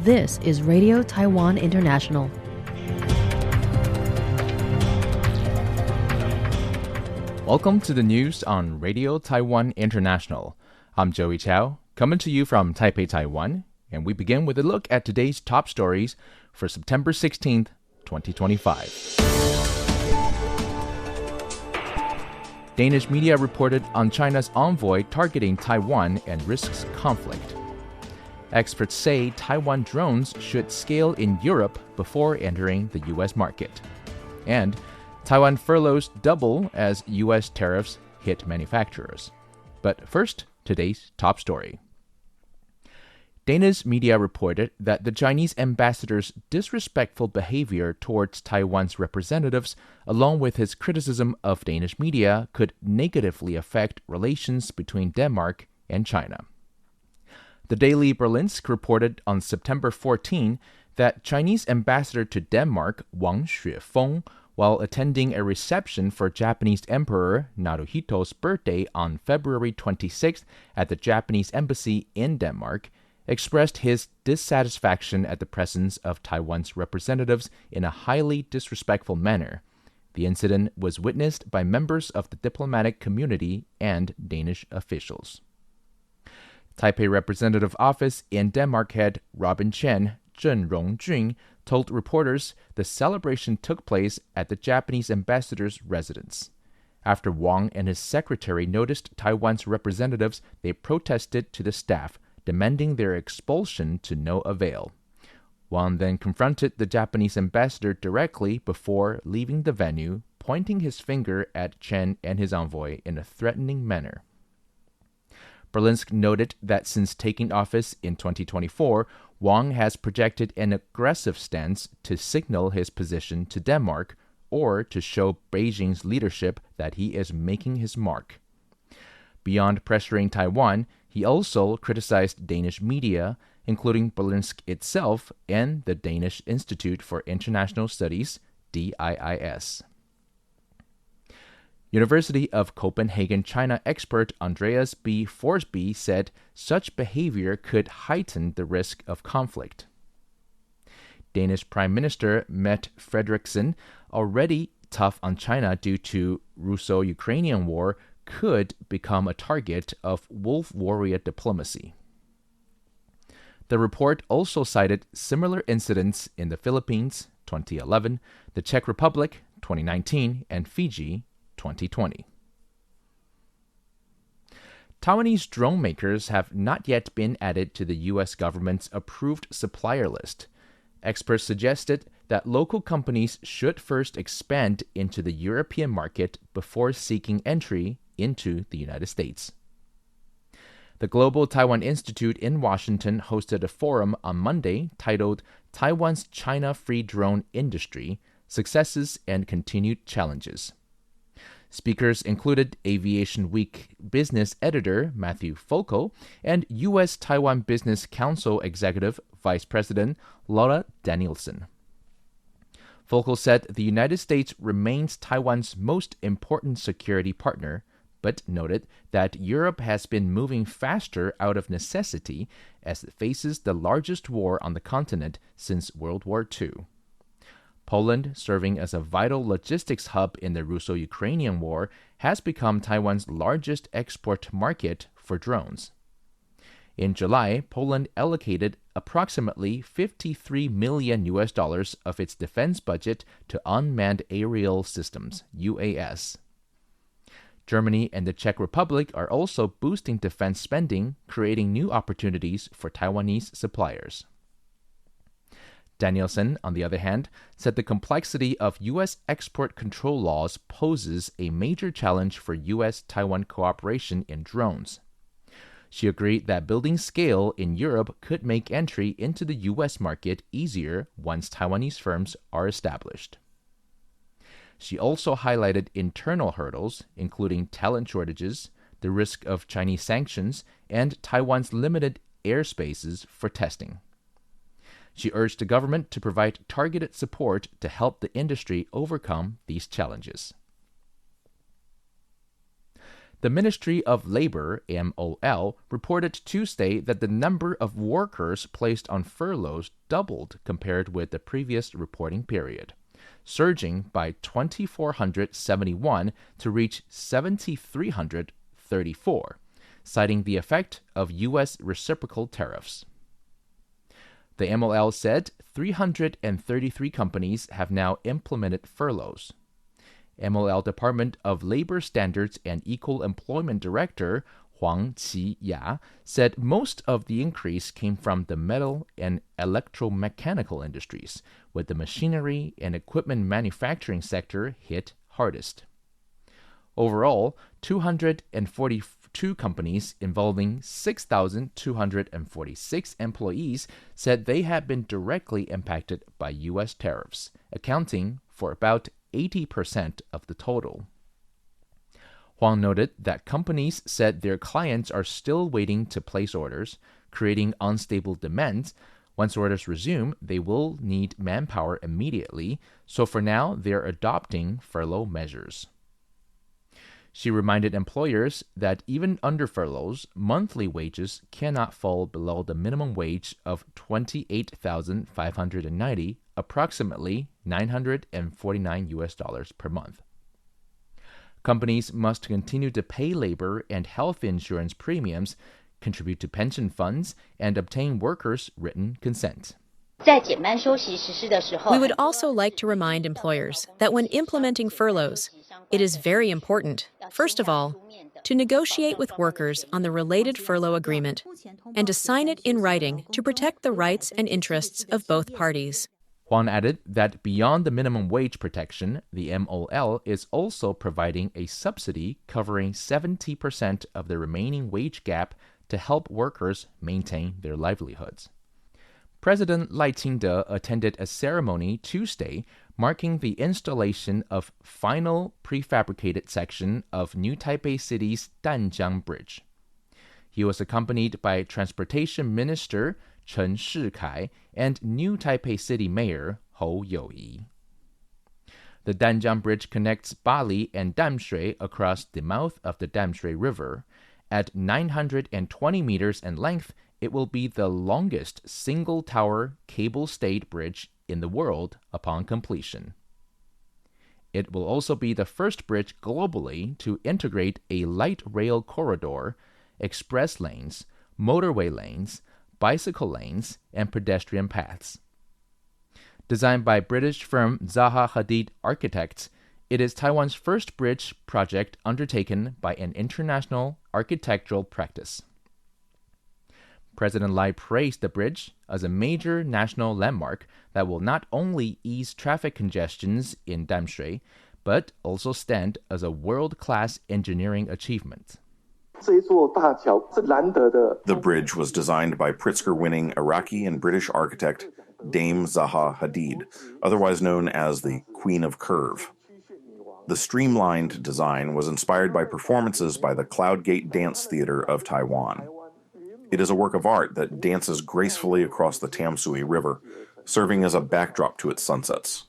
This is Radio Taiwan International. Welcome to the news on Radio Taiwan International. I'm Joey Chow, coming to you from Taipei, Taiwan, and we begin with a look at today's top stories for September 16th, 2025. Danish media reported on China's envoy targeting Taiwan and risks conflict. Experts say Taiwan drones should scale in Europe before entering the U.S. market. And Taiwan furloughs double as U.S. tariffs hit manufacturers. But first, today's top story. Danish media reported that the Chinese ambassador's disrespectful behavior towards Taiwan's representatives, along with his criticism of Danish media, could negatively affect relations between Denmark and China. The Daily Berlinsk reported on September 14 that Chinese ambassador to Denmark, Wang Xuefeng, while attending a reception for Japanese Emperor Naruhito's birthday on February 26 at the Japanese embassy in Denmark, expressed his dissatisfaction at the presence of Taiwan's representatives in a highly disrespectful manner. The incident was witnessed by members of the diplomatic community and Danish officials. Taipei Representative Office in Denmark head Robin Chen Zhenrongjun told reporters the celebration took place at the Japanese ambassador's residence. After Wang and his secretary noticed Taiwan's representatives, they protested to the staff, demanding their expulsion to no avail. Wang then confronted the Japanese ambassador directly before leaving the venue, pointing his finger at Chen and his envoy in a threatening manner. Berlinsk noted that since taking office in 2024, Wang has projected an aggressive stance to signal his position to Denmark or to show Beijing's leadership that he is making his mark. Beyond pressuring Taiwan, he also criticized Danish media, including Berlinsk itself and the Danish Institute for International Studies, DIIS. University of Copenhagen China expert Andreas B. Forsby said such behavior could heighten the risk of conflict. Danish Prime Minister Mette Frederiksen, already tough on China due to Russo-Ukrainian war, could become a target of wolf warrior diplomacy. The report also cited similar incidents in the Philippines, 2011, the Czech Republic, 2019, and Fiji, 2020. Taiwanese drone makers have not yet been added to the U.S. government's approved supplier list. Experts suggested that local companies should first expand into the European market before seeking entry into the United States. The Global Taiwan Institute in Washington hosted a forum on Monday titled Taiwan's China-Free Drone Industry, Successes and Continued Challenges. Speakers included Aviation Week business editor Matthew Folko and U.S. Taiwan Business Council Executive Vice President Laura Danielson. Folko said the United States remains Taiwan's most important security partner, but noted that Europe has been moving faster out of necessity as it faces the largest war on the continent since World War II. Poland, serving as a vital logistics hub in the Russo-Ukrainian war, has become Taiwan's largest export market for drones. In July, Poland allocated approximately $53 million of its defense budget to unmanned aerial systems, UAS. Germany and the Czech Republic are also boosting defense spending, creating new opportunities for Taiwanese suppliers. Danielson, on the other hand, said the complexity of U.S. export control laws poses a major challenge for U.S.-Taiwan cooperation in drones. She agreed that building scale in Europe could make entry into the U.S. market easier once Taiwanese firms are established. She also highlighted internal hurdles, including talent shortages, the risk of Chinese sanctions, and Taiwan's limited airspaces for testing. She urged the government to provide targeted support to help the industry overcome these challenges. The Ministry of Labor, MOL, reported Tuesday that the number of workers placed on furloughs doubled compared with the previous reporting period, surging by 2,471 to reach 7,334, citing the effect of U.S. reciprocal tariffs. The MOL said 333 companies have now implemented furloughs. MOL Department of Labor Standards and Equal Employment Director Huang Qi-ya said most of the increase came from the metal and electromechanical industries, with the machinery and equipment manufacturing sector hit hardest. Overall, 242 companies involving 6,246 employees said they had been directly impacted by U.S. tariffs, accounting for about 80% of the total. Huang noted that companies said their clients are still waiting to place orders, creating unstable demand. Once orders resume, they will need manpower immediately, so for now, they're adopting furlough measures. She reminded employers that even under furloughs, monthly wages cannot fall below the minimum wage of $28,590, approximately $949 per month. Companies must continue to pay labor and health insurance premiums, contribute to pension funds, and obtain workers' written consent. We would also like to remind employers that when implementing furloughs, it is very important, first of all, to negotiate with workers on the related furlough agreement and to sign it in writing to protect the rights and interests of both parties. Huang added that beyond the minimum wage protection, the MOL is also providing a subsidy covering 70% of the remaining wage gap to help workers maintain their livelihoods. President Lai Ching-te attended a ceremony Tuesday marking the installation of final prefabricated section of New Taipei City's Danjiang Bridge. He was accompanied by Transportation Minister Chen Shih-kai and New Taipei City Mayor Hou Youyi. The Danjiang Bridge connects Bali and Damshui across the mouth of the Damshui River. At 920 meters in length, it will be the longest single-tower cable-stayed bridge in the world upon completion. It will also be the first bridge globally to integrate a light rail corridor, express lanes, motorway lanes, bicycle lanes, and pedestrian paths. Designed by British firm Zaha Hadid Architects, it is Taiwan's first bridge project undertaken by an international architectural practice. President Lai praised the bridge as a major national landmark that will not only ease traffic congestions in Damshui, but also stand as a world-class engineering achievement. The bridge was designed by Pritzker-winning Iraqi and British architect Dame Zaha Hadid, otherwise known as the Queen of Curve. The streamlined design was inspired by performances by the Cloud Gate Dance Theater of Taiwan. It is a work of art that dances gracefully across the Tamsui River, serving as a backdrop to its sunsets.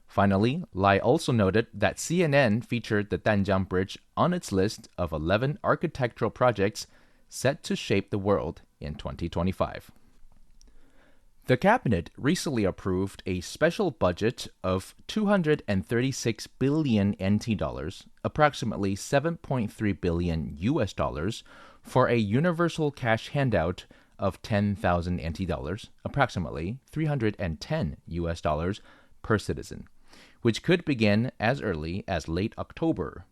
Finally, Lai also noted that CNN featured the Danjiang Bridge on its list of 11 architectural projects set to shape the world in 2025. The cabinet recently approved a special budget of 236 billion NT dollars, approximately 7.3 billion US dollars, for a universal cash handout of 10,000 NT dollars, approximately 310 US dollars per citizen, which could begin as early as late October.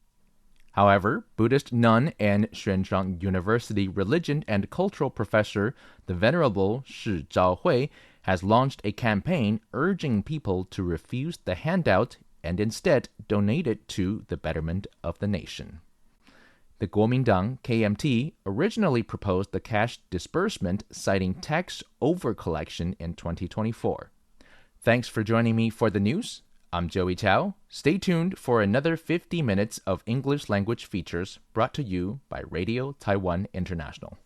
However, Buddhist nun and Xuanzang University religion and cultural professor, the Venerable Shi Zhaohui, has launched a campaign urging people to refuse the handout and instead donate it to the betterment of the nation. The Kuomintang KMT originally proposed the cash disbursement, citing tax overcollection in 2024. Thanks for joining me for the news. I'm Joey Chow. Stay tuned for another 50 minutes of English language features brought to you by Radio Taiwan International.